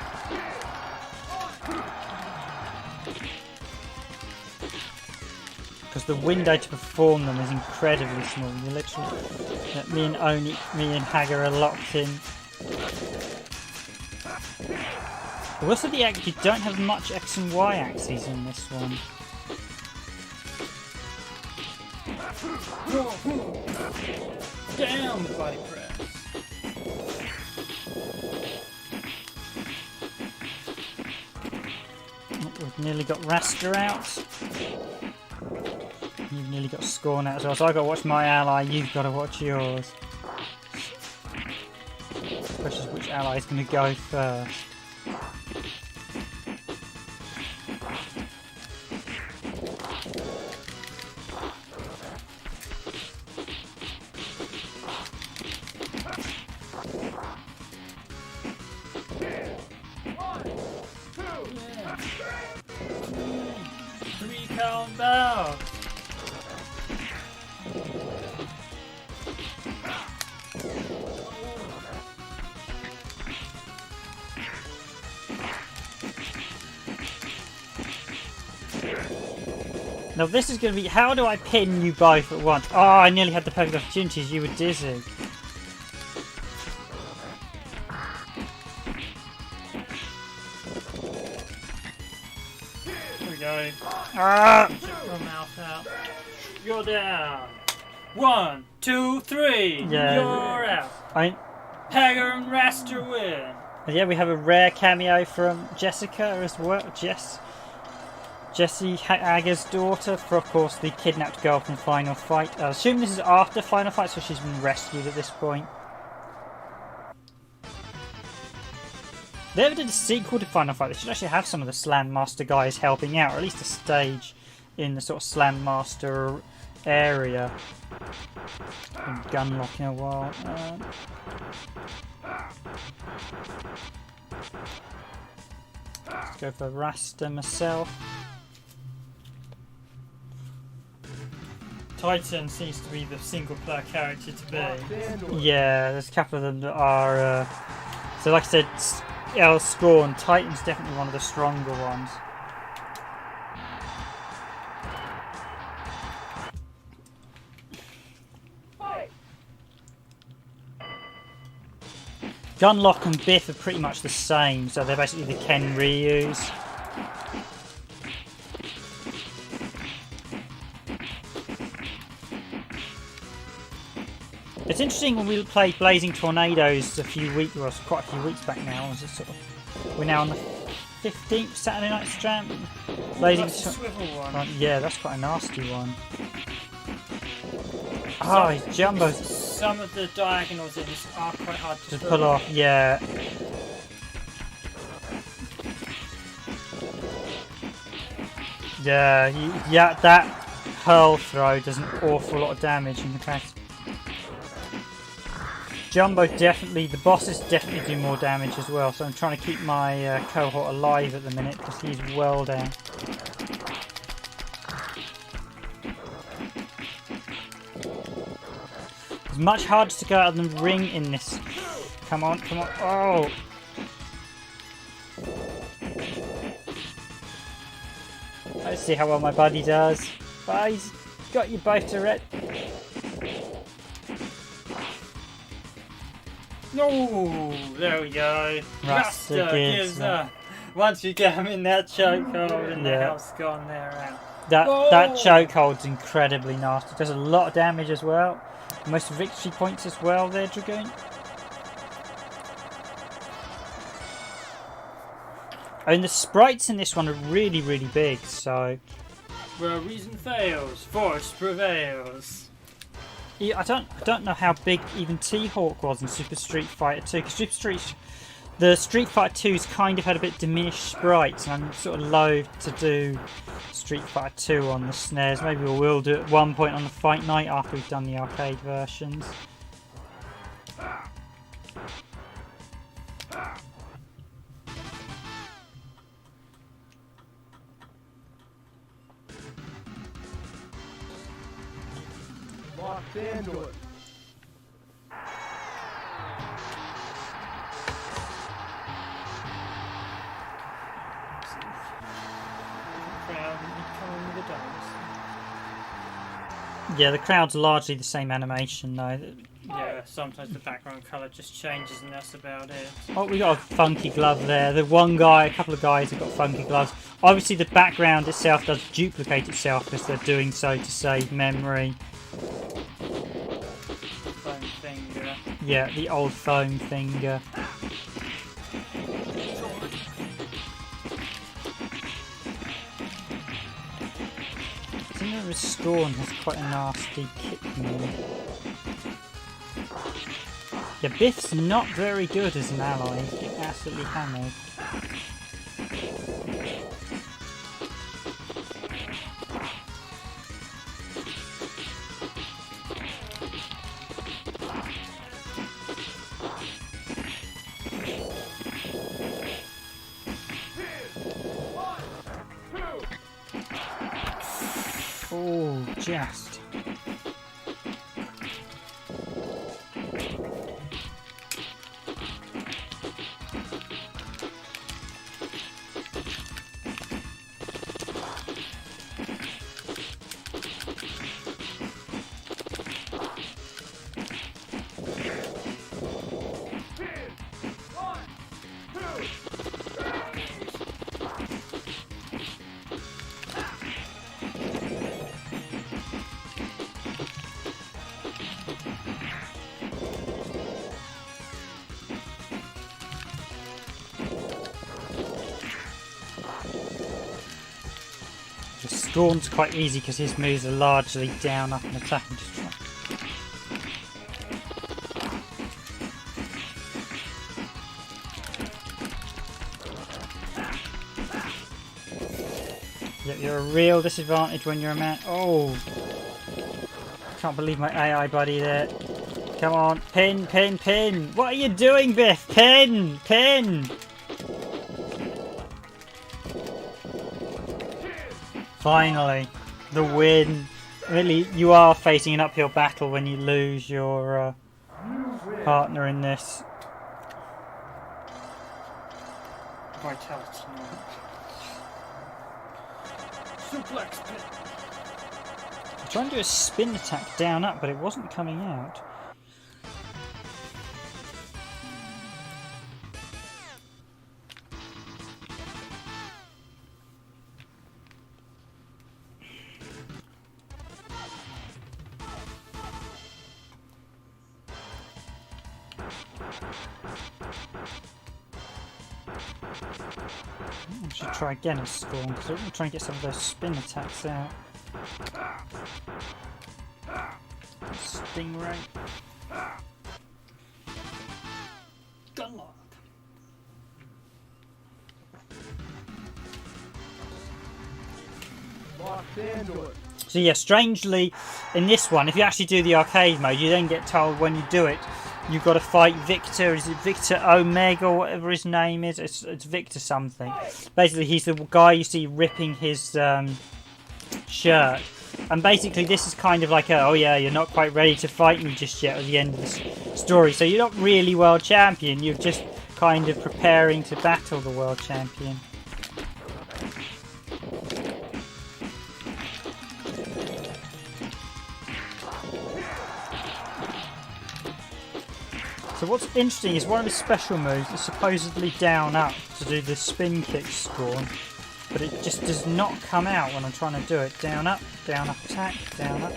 Speaker 1: Because the window to perform them is incredibly small. You literally, me and Hagger are locked in. Also, you don't have much X and Y axes in this one.
Speaker 2: Down the body press.
Speaker 1: We've nearly got Raster out. You've nearly got Scorn out as well. So I've got to watch my ally, you've got to watch yours. The question is which ally is going to go first.
Speaker 2: Countdown.
Speaker 1: Now this is going to be, how do I pin you both at once? Oh, I nearly had the perfect opportunities, you were dizzy.
Speaker 2: Here we go.
Speaker 1: Ah!
Speaker 2: Get your mouth out. You're down. 1, 2, 3.
Speaker 1: Yeah.
Speaker 2: You're out. Hager and Raster win.
Speaker 1: Yeah, we have a rare cameo from Jessica as well. Jessie Hager's daughter, for of course the kidnapped girl from Final Fight. I assume this is after Final Fight, so she's been rescued at this point. They ever did a sequel to Final Fight, they should actually have some of the Slam Master guys helping out, or at least a stage in the sort of Slam Master area. Been gun locking a while. Let's go for Rasta myself.
Speaker 2: Titan seems to be the single player character to be.
Speaker 1: Yeah, there's a couple of them that are. So, like I said, Scorn, Titan's definitely one of the stronger ones. Gunlock and Biff are pretty much the same, so they're basically the Ken Ryus. It's interesting when we played Blazing Tornadoes quite a few weeks back now. We're now on the 15th Saturday Night Slam.
Speaker 2: That's the swivel one.
Speaker 1: Yeah, that's quite a nasty one. Oh, his jumbo.
Speaker 2: Some of the diagonals in this are quite hard to
Speaker 1: pull off. Yeah. Yeah, that hurl throw does an awful lot of damage in comparison. Jumbo definitely, the bosses definitely do more damage as well, so I'm trying to keep my cohort alive at the minute because he's well down. It's much harder to go out of the ring in this. Come on, come on. Oh! Let's see how well my buddy does. But he's got you both to red.
Speaker 2: No, there we go.
Speaker 1: Rasta gives
Speaker 2: up. Once you get him in that chokehold and the health's gone, they're out.
Speaker 1: That chokehold's incredibly nasty. Does a lot of damage as well. Most victory points as well there, Dragoon. I mean, the sprites in this one are really, really big, so...
Speaker 2: Where reason fails, force prevails.
Speaker 1: Yeah, I don't know how big even T-Hawk was in Super Street Fighter 2, because the Street Fighter 2's kind of had a bit diminished sprites, and I'm sort of loath to do Street Fighter 2 on the SNES. Maybe we will do it at one point on the Fight Night after we've done the arcade versions.
Speaker 3: Locked into it.
Speaker 1: Yeah, the crowd's largely the same animation though.
Speaker 2: Yeah, sometimes the background colour just changes and that's about it.
Speaker 1: Oh, we got a funky glove there. The one guy, a couple of guys have got funky gloves. Obviously the background itself does duplicate itself because they're doing so to save memory.
Speaker 2: Foam finger.
Speaker 1: Yeah, the old foam finger. I think that Scorn has quite a nasty kick move. Yeah, Biff's not very good as an ally. He's getting absolutely hammered. Oh, just. Scorn's quite easy because his moves are largely down, up and attack and destroy. You're a real disadvantage when you're a man. Oh! Can't believe my AI buddy there. Come on, pin, pin, pin! What are you doing, Biff? Pin! Pin! Finally, the win. Really, you are facing an uphill battle when you lose your partner in this.
Speaker 2: Vitality. Suplex pin.
Speaker 1: I'm trying to do a spin attack down up, but it wasn't coming out. I should try again at Scorn because I'm trying to get some of those spin attacks out. Stingray.
Speaker 2: Gunlock.
Speaker 3: Locked into it.
Speaker 1: So yeah, strangely, in this one, if you actually do the arcade mode, you then get told when you do it, you've got to fight Victor. Is it Victor Omega or whatever his name is? It's Victor something. Basically, he's the guy you see ripping his shirt. And basically, this is kind of like, oh yeah, you're not quite ready to fight me just yet at the end of the story. So you're not really world champion. You're just kind of preparing to battle the world champion. So what's interesting is one of his special moves is supposedly down up to do the spin kick Scorn, but it just does not come out when I'm trying to do it. Down up attack, down up.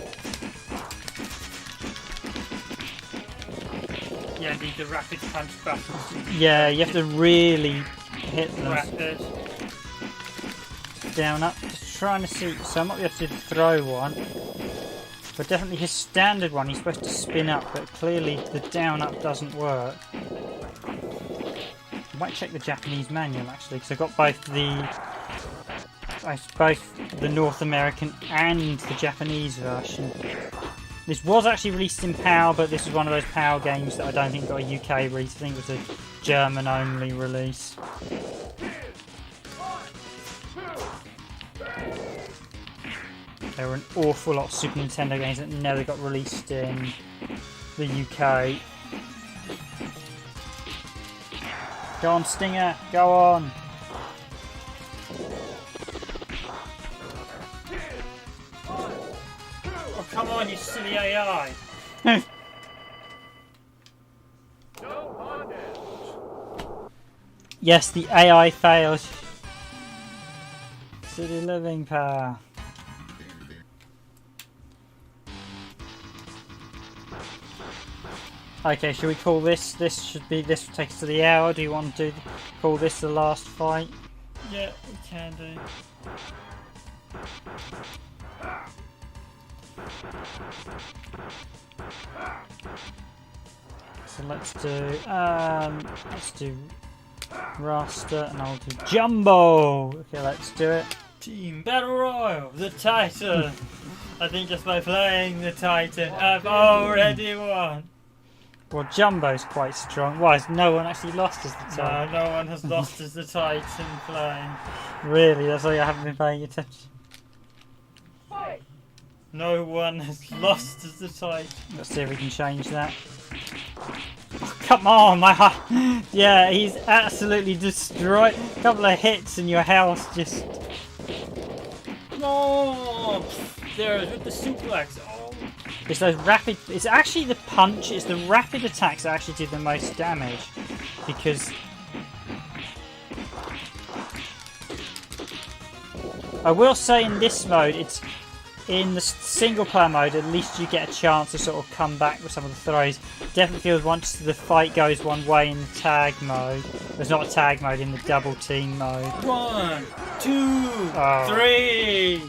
Speaker 2: Yeah, the rapid punch battles.
Speaker 1: Yeah, you have to really hit them.
Speaker 2: Rapid.
Speaker 1: down up. Just trying to see. So I might be able to throw one. But definitely his standard one, he's supposed to spin up, but clearly the down up doesn't work. I might check the Japanese manual actually, because I got both the North American and the Japanese version. This was actually released in PAL, but this is one of those PAL games that I don't think got a UK release. I think it was a German only release. There were an awful lot of Super Nintendo games that never got released in the UK. Go on, Stinger, go on!
Speaker 2: Oh, come on, you silly AI!
Speaker 1: Yes, the AI fails. City living power. Okay, should we call this? This will take us to the hour. Do you want to call this the last fight?
Speaker 2: Yeah, we can do.
Speaker 1: So let's do Raster, and I'll do Jumbo. Okay, let's do it.
Speaker 2: Team Battle Royale, the Titan. I think just by playing the Titan, I've already won.
Speaker 1: Well, Jumbo's quite strong. Why has no one actually lost as the Titan?
Speaker 2: No one has lost as the Titan playing.
Speaker 1: Really? That's why I haven't been paying attention.
Speaker 2: No one has lost as the Titan.
Speaker 1: Let's see if we can change that. Oh, come on, my heart. Yeah, he's absolutely destroyed. A couple of hits and your house just...
Speaker 2: No! There, with the suplex. Oh.
Speaker 1: It's those rapid... It's actually the punch. It's the rapid attacks that actually do the most damage. Because... I will say in this mode, it's... In the single player mode, at least you get a chance to sort of come back with some of the throws. Definitely feels once the fight goes one way in the tag mode. There's not a tag mode in the double team mode.
Speaker 2: 1, 2, 3.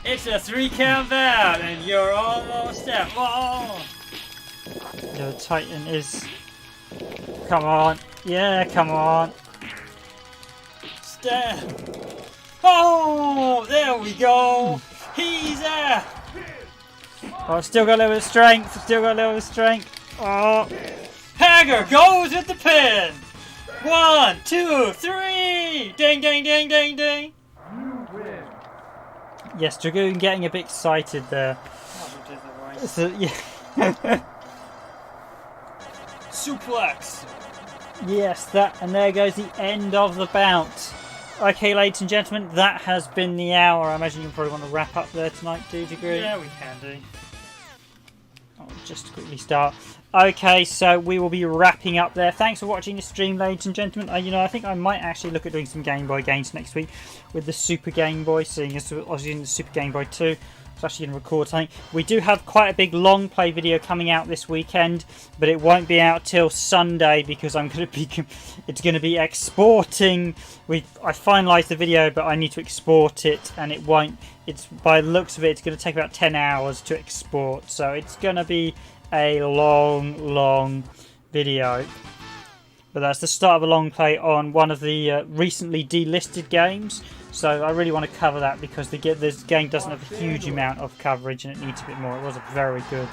Speaker 2: It's a 3 countdown, and you're almost at one.
Speaker 1: The Titan is. Come on, yeah, come on.
Speaker 2: Stab. Oh, there we go. He's there!
Speaker 1: Oh, still got a little bit of strength. Still got a little bit of strength. Oh.
Speaker 2: Hager goes with the pin! 1, 2, 3! Ding, ding, ding, ding, ding!
Speaker 1: Yes, Dragoon getting a bit excited there. So, yeah.
Speaker 2: Suplex!
Speaker 1: Yes, that, and there goes the end of the bout. Okay, ladies and gentlemen, that has been the hour. I imagine you probably want to wrap up there tonight, do you agree?
Speaker 2: Yeah, we can do.
Speaker 1: I'll just quickly start. Okay, so we will be wrapping up there. Thanks for watching the stream, ladies and gentlemen. I think I might actually look at doing some Game Boy games next week with the Super Game Boy, seeing as I was using the Super Game Boy 2. I'm actually going to record something. We do have quite a big long play video coming out this weekend, but it won't be out till Sunday because it's going to be exporting. I finalised the video, but I need to export it, and it won't. It's by the looks of it, it's going to take about 10 hours to export, so it's going to be a long video. But that's the start of a long play on one of the recently delisted games. So I really want to cover that because this game doesn't have a huge amount of coverage and it needs a bit more. It was a very good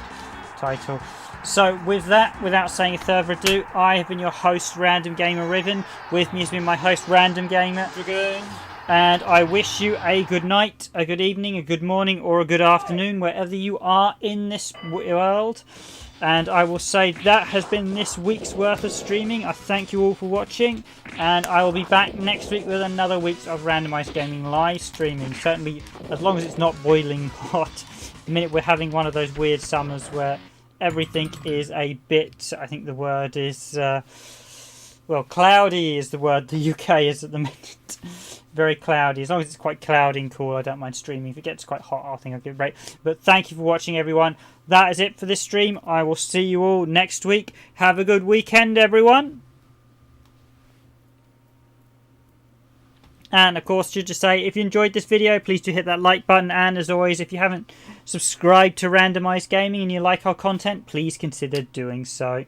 Speaker 1: title. So with that, without saying further ado, I have been your host, Random Gamer Riven. With me has been my host, Random Gamer
Speaker 2: Dragoon.
Speaker 1: And I wish you a good night, a good evening, a good morning, or a good afternoon, wherever you are in this world. And I will say that has been this week's worth of streaming. I thank you all for watching, and I will be back next week with another week of Randomised Gaming live streaming. Certainly, as long as it's not boiling hot. The minute we're having one of those weird summers where everything is a bit, I think the word is, well, cloudy is the word the UK is at the minute. Very cloudy. As long as it's quite cloudy and cool, I don't mind streaming. If it gets quite hot, I think I'll give it a break. But thank you for watching, everyone. That is it for this stream. I will see you all next week. Have a good weekend, everyone. And of course, should just say, if you enjoyed this video, please do hit that like button. And as always, if you haven't subscribed to Randomised Gaming and you like our content, please consider doing so.